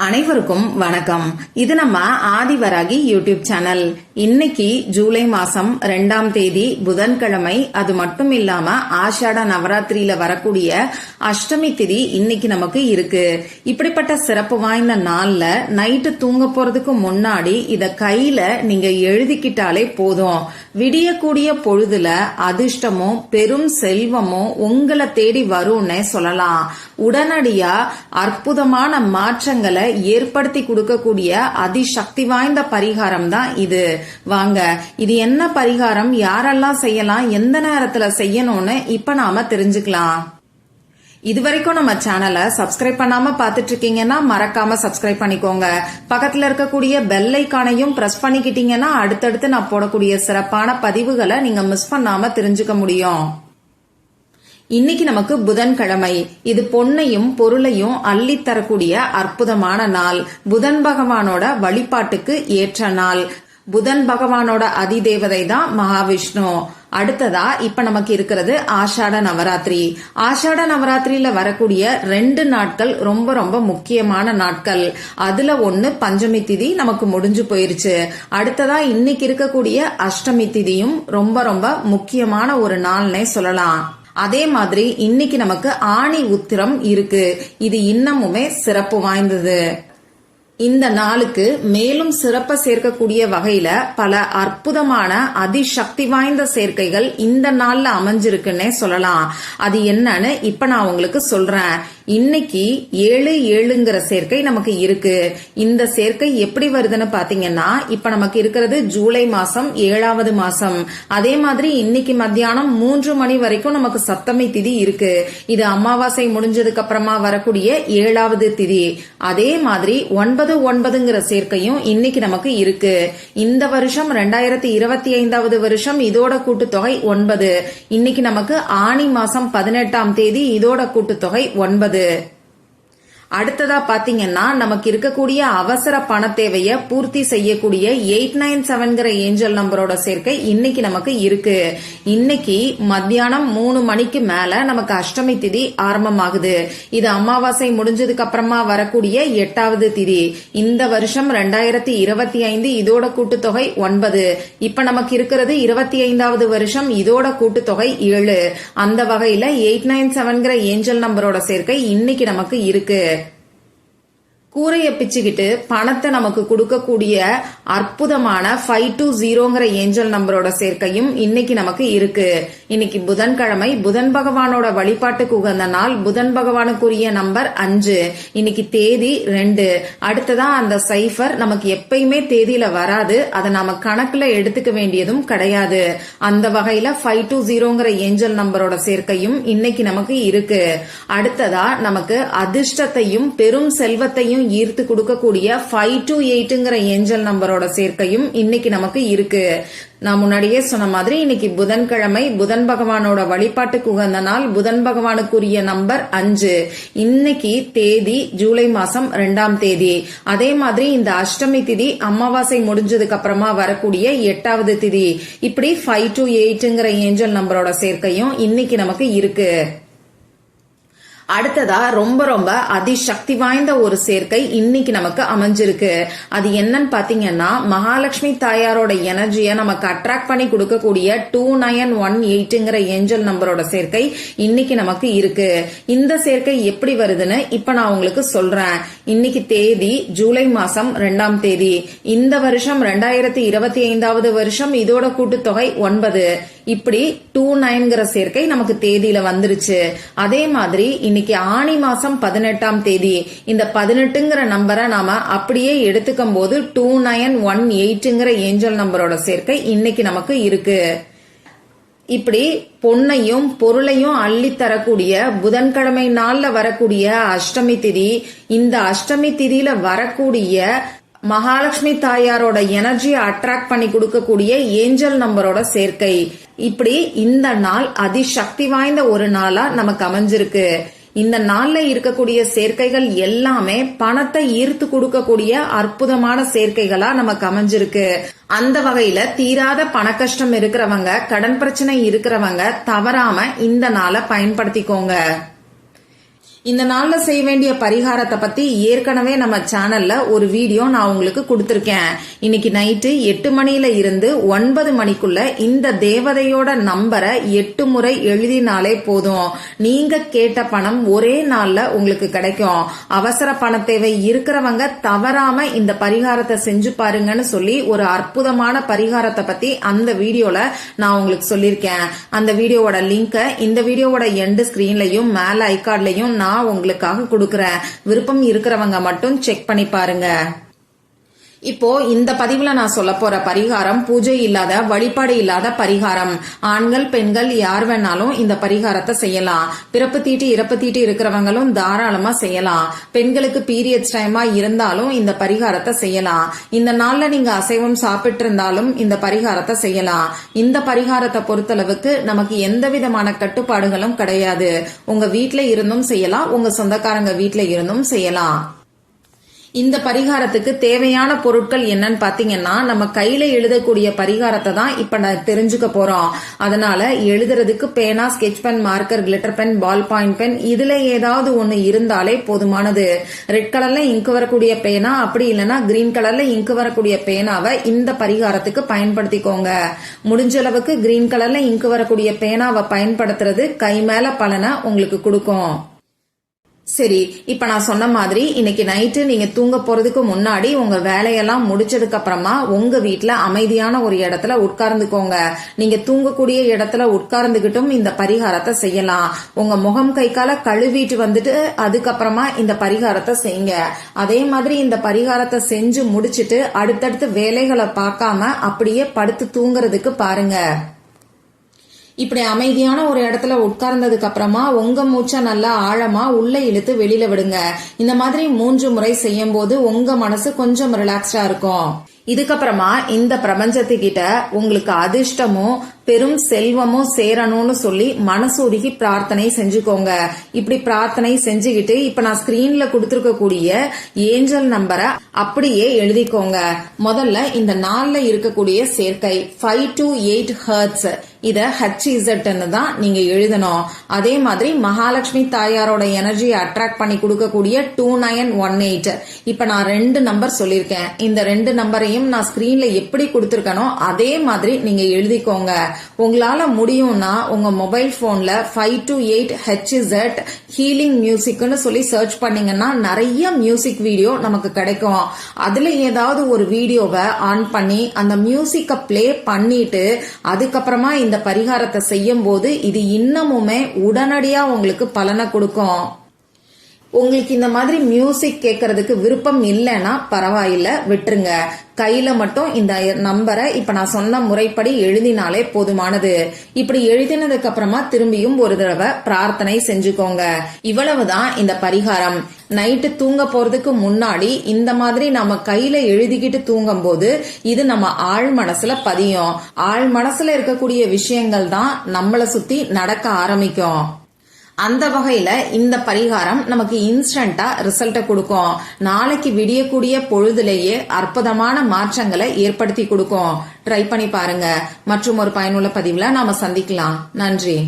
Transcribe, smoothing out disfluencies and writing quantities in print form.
அனைவருக்கும் வணக்கம். இது நம்ம ஆதிவராகி யூடியூப் சேனல். இன்னைக்கு ஜூலை மாசம் 2ஆம் தேதி புதன்கிழமை. அது மட்டும் இல்லாம ஆஷாட நவராத்திரியில வரக்கூடிய அஷ்டமி திதி இன்னைக்கு நமக்கு இருக்கு. இப்படிப்பட்ட சிறப்பு வாய்ந்த நாள்ல நைட்டு தூங்க போறதுக்கு முன்னாடி இத கையில நீங்க எழுதிக்கிட்டாலே போதும். விடியக்கூடிய பொழுதுல அதிர்ஷ்டமும் பெரும் செல்வமும் உங்களை தேடி வரும்னே சொல்லலாம். உடனடியா அற்புதமான மாற்றங்களை ஏற்படுத்தி கொடுக்கக்கூடிய அதிசக்தி வாய்ந்த பரிகாரம் தான் இது. வாங்க, இது என்ன பரிகாரம், யாரெல்லாம் செய்யலாம், எந்த நேரத்துல செய்யணும்னு இப்ப நாம தெரிஞ்சுக்கலாம். இதுவரைக்கும் நம்ம சேனலை சப்ஸ்கிரைப் பண்ணாம பாத்துட்டு இருக்கீங்கன்னா மறக்காம சப்ஸ்கிரைப் பண்ணிக்கோங்க. பக்கத்துல இருக்கக்கூடிய பெல் ஐகானையும் பிரஸ் பண்ணிக்கிட்டீங்கன்னா அடுத்தடுத்து நான் போடக்கூடிய சிறப்பான பதிவுகளை நீங்க மிஸ் பண்ணாம தெரிஞ்சுக்க முடியும். இன்னைக்கு நமக்கு புதன்கிழமை. இது பொன்னையும் பொருளையும் அள்ளி தரக்கூடிய அற்புதமான நாள். புதன் பகவானோட வழிபாட்டுக்கு ஏற்ற நாள். புதன் பகவானோட அதிதேவதை தான் மகாவிஷ்ணு. அடுத்ததா இப்ப நமக்கு இருக்கிறது ஆஷாட நவராத்திரி. ஆஷாட நவராத்திரியில வரக்கூடிய 2 நாட்கள் ரொம்ப ரொம்ப முக்கியமான நாட்கள். அதுல ஒண்ணு பஞ்சமி திதி நமக்கு முடிஞ்சு போயிருச்சு. அடுத்ததா இன்னைக்கு இருக்கக்கூடிய அஷ்டமி திதியும் ரொம்ப ரொம்ப முக்கியமான ஒரு நாள்னே சொல்லலாம். அதே மாதிரி இன்னைக்கு நமக்கு ஆணி உத்திரம் இருக்கு. இது இன்னமுமே சிறப்பு வாய்ந்தது. இந்த நாளுக்கு மேலும் சிறப்ப சேர்க்கக்கூடிய வகையில பல அற்புதமான அதிசக்தி வாய்ந்த சேர்க்கைகள் இந்த நாள்ல அமைஞ்சிருக்குன்னே சொல்லலாம். அது என்னன்னு இப்ப நான் உங்களுக்கு சொல்றேன். இன்னைக்கு 7/7ங்கிற சேர்க்கை நமக்கு இருக்கு. இந்த சேர்க்கை எப்படி வருதுன்னு பாத்தீங்கன்னா, இப்ப நமக்கு இருக்கிறது ஜூலை மாசம் 7வது மாசம். அதே மாதிரி இன்னைக்கு மத்தியானம் 3 மணி வரைக்கும் நமக்கு சப்தமி திதி இருக்கு. இது அமாவாசை முடிஞ்சதுக்கு அப்புறமா வரக்கூடிய 7வது திதி. அதே மாதிரி 9/9ங்கிற சேர்க்கையும் இன்னைக்கு நமக்கு இருக்கு. இந்த வருஷம் 2025வது வருஷம் இதோட கூட்டுத்தொகை 9. இன்னைக்கு நமக்கு ஆணி மாசம் 18ஆம் தேதி இதோட கூட்டுத்தொகை 9. அடுத்ததா பாத்தீங்கன்னா, நமக்கு இருக்கக்கூடிய அவசர பண தேவைய பூர்த்தி செய்யக்கூடிய 897ங்கிற ஏஞ்சல் நம்பரோட சேர்க்கை இன்னைக்கு நமக்கு இருக்கு. இன்னைக்கு மத்தியானம் 3 மணிக்கு மேல நமக்கு அஷ்டமி திதி ஆரம்பமாகுது. இது அமாவாசை முடிஞ்சதுக்கு அப்புறமா வரக்கூடிய 8வது திதி. இந்த வருஷம் 2025 இதோட கூட்டுத்தொகை 9. இப்ப நமக்கு இருக்கிறது 25வது வருஷம், இதோட கூட்டுத்தொகை 7. அந்த வகையில 897ங்கிற ஏஞ்சல் நம்பரோட சேர்க்கை இன்னைக்கு நமக்கு இருக்கு. கூரைய பிச்சுக்கிட்டு பணத்தை நமக்கு கொடுக்கக்கூடிய அற்புதமான 520ங்கிற ஏஞ்சல் நம்பரோட சேர்க்கையும் இன்னைக்கு நமக்கு இருக்கு. இன்னைக்கு புதன்கிழமை. புதன் பகவானோட வழிபாட்டுக்கு உகந்த நாள். புதன் பகவானுக்குரிய நம்பர் 5. இன்னைக்கு தேதி 2. அடுத்ததா அந்த சைஃபர் நமக்கு எப்பயுமே தேதியில வராது. அதை நாம கணக்குல எடுத்துக்க வேண்டியதும் கிடையாது. அந்த வகையில 520ங்கிற ஏஞ்சல் நம்பரோட சேர்க்கையும் இன்னைக்கு நமக்கு இருக்கு. அடுத்ததா நமக்கு அதிர்ஷ்டத்தையும் பெரும் செல்வத்தையும் ஈர்த்து கொடுக்கக்கூடிய 528ங்கிற ஏஞ்சல் நம்பரோட சேர்க்கையும் இன்னைக்கு நமக்கு இருக்கு. நான் முன்னாடியே சொன்ன மாதிரி இன்னைக்கு புதன்கிழமை. புதன் பகவானோட வழிபாட்டுக்கு உகந்த நாள். புதன் பகவானுக்குரிய நம்பர் 5. இன்னைக்கு தேதி ஜூலை மாசம் 2ஆம் தேதி. அதே மாதிரி இந்த அஷ்டமி திதி அமாவாசை முடிஞ்சதுக்கு அப்புறமா வரக்கூடிய 8வது திதி. இப்படி 528ங்கிற ஏஞ்சல் நம்பரோட சேர்க்கையும் இன்னைக்கு நமக்கு இருக்கு. அடுத்ததா ரொம்ப ரொம்ப அதிசக்தி வாய்ந்த ஒரு சேர்க்கை இன்னைக்கு நமக்கு அமைஞ்சிருக்கு. அது என்னன்னு பாத்தீங்கன்னா, மகாலட்சுமி தாயாரோட எனர்ஜியை நமக்கு அட்ராக்ட் பண்ணி கொடுக்கக்கூடிய 2918ங்கிற ஏஞ்சல் நம்பரோட சேர்க்கை இன்னைக்கு நமக்கு இருக்கு. இந்த சேர்க்கை எப்படி வருதுன்னு இப்ப நான் உங்களுக்கு சொல்றேன். இன்னைக்கு தேதி ஜூலை மாசம் 2ஆம் தேதி. இந்த வருஷம் 2025வது வருஷம் இதோட கூட்டுத்தொகை 9. இப்படி 29ங்கிற சேர்க்கை நமக்கு தேதியில வந்துருச்சு. அதே மாதிரி இன்னைக்கு ஆணி மாசம் 18ஆம் தேதி. இந்த 18ங்கிற நம்பரை நாம அப்படியே எடுத்துக்கும் போது 2918ங்கிற ஏஞ்சல் நம்பரோட சேர்க்கை இன்னைக்கு நமக்கு இருக்கு. இப்படி பொன்னையும் பொருளையும் அள்ளி தரக்கூடிய புதன்கிழமை நாள்ல வரக்கூடிய அஷ்டமி திதி. இந்த அஷ்டமி திதியில வரக்கூடிய மகாலட்சுமி தாயாரோட எனர்ஜியை அட்ராக்ட் பண்ணி கொடுக்கக்கூடிய ஏஞ்சல் நம்பரோட சேர்க்கை. இப்படி இந்த நாள் அதிசக்தி வாய்ந்த ஒரு நாளா நமக்கு அமைஞ்சிருக்கு. இந்த நாள்ல இருக்கக்கூடிய சேர்க்கைகள் எல்லாமே பணத்தை ஈர்த்து கொடுக்கக்கூடிய அற்புதமான சேர்க்கைகளா நமக்கு அமைஞ்சிருக்கு. அந்த வகையில தீராத பண கஷ்டம் இருக்கிறவங்க, கடன் பிரச்சனை இருக்கிறவங்க தவறாம இந்த நாளை பயன்படுத்திக்கோங்க. இந்த நாள்ல செய்ய வேண்டிய பரிகாரத்தை பத்தி ஏற்கனவே நம்ம சேனல்ல ஒரு வீடியோ நான் உங்களுக்கு கொடுத்திருக்கேன். இன்னைக்கு நைட்டு 8 மணியில இருந்து 9 மணிக்குள்ள இந்த தேவதையோட நம்பரை 8 முறை எழுதினாலே போதும். நீங்க கேட்ட பணம் ஒரே நாள்ல உங்களுக்கு கிடைக்கும். அவசர பண தேவை இருக்கிறவங்க தவறாம இந்த பரிகாரத்தை செஞ்சு பாருங்கன்னு சொல்லி ஒரு அற்புதமான பரிகாரத்தை பத்தி அந்த வீடியோல நான் உங்களுக்கு சொல்லியிருக்கேன். அந்த வீடியோவோட லிங்க் இந்த வீடியோவோட எண்ட் ஸ்கிரீன்லயும் மேல ஐகார்ட்லயும் நான் உங்களுக்காக கொடுக்கிறேன். விருப்பம் இருக்கிறவங்க மட்டும் செக் பண்ணி பாருங்க. இப்போ இந்த பதிவுல நான் சொல்ல போற பரிகாரம் பூஜை இல்லாத, வழிபாடு இல்லாத பரிகாரம். ஆண்கள் பெண்கள் யார் வேணாலும் இந்த பரிகாரத்தை செய்யலாம். பிறப்பு தீட்டு இறப்பு தீட்டு இருக்கிறவங்களும் தாராளமா செய்யலாம். பெண்களுக்கு பீரியட்ஸ் டைமா இருந்தாலும் இந்த பரிகாரத்தை செய்யலாம். இந்த நாள்ல நீங்க அசைவம் சாப்பிட்டு இருந்தாலும் இந்த பரிகாரத்தை செய்யலாம். இந்த பரிகாரத்தை பொறுத்தளவுக்கு நமக்கு எந்த விதமான கட்டுப்பாடுகளும் கிடையாது. உங்க வீட்ல இருந்தும் செய்யலாம், உங்க சொந்தக்காரங்க வீட்ல இருந்தும் செய்யலாம். இந்த பரிகாரத்துக்கு தேவையான பொருட்கள் என்னன்னு பாத்தீங்கன்னா, நம்ம கையில எழுதக்கூடிய பரிகாரத்தை தான் இப்ப நான் தெரிஞ்சுக்க போறோம். அதனால எழுதுறதுக்கு பேனா, sketch pen, marker, glitter pen, ball point pen இதுல ஏதாவது ஒண்ணு இருந்தாலே போதுமானது. ரெட் கலர்ல இங்கு வரக்கூடிய பேனா, அப்படி இல்லைன்னா கிரீன் கலர்ல இங்கு வரக்கூடிய பேனாவை இந்த பரிகாரத்துக்கு பயன்படுத்திக்கோங்க. முடிஞ்ச அளவுக்கு கிரீன் கலர்ல இங்கு வரக்கூடிய பேனாவை பயன்படுத்துறது கை மேல பலனை உங்களுக்கு கொடுக்கும். சரி, இப்ப நான் சொன்ன மாதிரி இன்னைக்கு நைட்டு நீங்க தூங்க போறதுக்கு முன்னாடி உங்க வேலையெல்லாம் முடிச்சதுக்கு அப்புறமா உங்க வீட்டுல அமைதியான ஒரு இடத்துல உட்கார்ந்துக்கோங்க. நீங்க தூங்கக்கூடிய இடத்துல உட்கார்ந்துகிட்டும் இந்த பரிகாரத்தை செய்யலாம். உங்க முகம் கை கால கழுவிட்டு வந்துட்டு அதுக்கப்புறமா இந்த பரிகாரத்தை செய்யுங்க. அதே மாதிரி இந்த பரிகாரத்தை செஞ்சு முடிச்சிட்டு அடுத்தடுத்து வேலைகளை பார்க்காம அப்படியே படுத்து தூங்குறதுக்கு பாருங்க. இப்படி அமைதியான ஒரு இடத்துல உட்கார்ந்ததுக்கு அப்புறமா உங்க மூச்சை நல்லா ஆழமா உள்ள இழுத்து வெளியில விடுங்க. இந்த மாதிரி 3 முறை செய்யும் போது உங்க மனசு கொஞ்சம் ரிலாக்ஸ்டா இருக்கும். இதுக்கப்புறமா இந்த பிரபஞ்சத்துக்கிட்ட உங்களுக்கு அதிர்ஷ்டமும் பெரும் செல்வமும் சேரணும்னு சொல்லி மனசூருகி பிரார்த்தனை செஞ்சுக்கோங்க. இப்படி பிரார்த்தனை செஞ்சுக்கிட்டு இப்ப நான் ஸ்கிரீன்ல கொடுத்திருக்க கூடிய ஏஞ்சல் நம்பரை அப்படியே எழுதிக்கோங்க. முதல்ல இந்த நாள்ல இருக்கக்கூடிய சேர்க்கை 5 to 8 ஹெர்ட்ஸ், இத HZ தான் நீங்க எழுதணும். அதே மாதிரி மகாலட்சுமி தாயாரோட எனர்ஜி அட்ராக்ட் பண்ணி கொடுக்கக்கூடிய 2918. இப்ப நான் 2 நம்பர் சொல்லிருக்கேன். இந்த 2 நம்பரையும் நான் ஸ்கிரீன்ல எப்படி கொடுத்திருக்கனோ அதே மாதிரி நீங்க எழுதிக்கோங்க. உங்களால முடியும்னா உங்க மொபைல் போன்ல 5 to 8 HZ ஹீலிங் மியூசிக்னு சொல்லி சர்ச் பண்ணீங்கன்னா நிறைய மியூசிக் வீடியோ நமக்கு கிடைக்கும். அதுல ஏதாவது ஒரு வீடியோவை ஆன் பண்ணி அந்த மியூசிக்க பிளே பண்ணிட்டு அதுக்கப்புறமா இந்த பரிகாரத்தை செய்யும் போது இது இன்னமுமே உடனடியா உங்களுக்கு பலனை கொடுக்கும். உங்களுக்கு இந்த மாதிரி மியூசிக் கேட்கறதுக்கு விருப்பம் இல்லைன்னா பரவாயில்ல, விட்டுருங்க. கையில மட்டும் இந்த நம்பரை இப்ப நான் சொன்ன முறைப்படி எழுதினாலே போதுமானது. இப்படி எழுதினதுக்கு அப்புறமா திரும்பியும் ஒரு தடவை பிரார்த்தனை செஞ்சுக்கோங்க. இவ்வளவுதான் இந்த பரிகாரம். நைட்டு தூங்க போறதுக்கு முன்னாடி இந்த மாதிரி நம்ம கையில எழுதிக்கிட்டு தூங்கும் போது இது நம்ம ஆழ் மனசுல பதியும். ஆழ் மனசுல இருக்கக்கூடிய விஷயங்கள் தான் நம்மளை சுத்தி நடக்க ஆரம்பிக்கும். அந்த வகையில இந்த பரிகாரம் நமக்கு இன்ஸ்டன்டா ரிசல்ட்ட கொடுக்கும். நாளைக்கு விடியக்கூடிய பொழுதுலேயே அற்புதமான மாற்றங்களை ஏற்படுத்தி கொடுக்கும். ட்ரை பண்ணி பாருங்க. மற்றும் ஒரு பயனுள்ள பதிவுல நாம சந்திக்கலாம். நன்றி.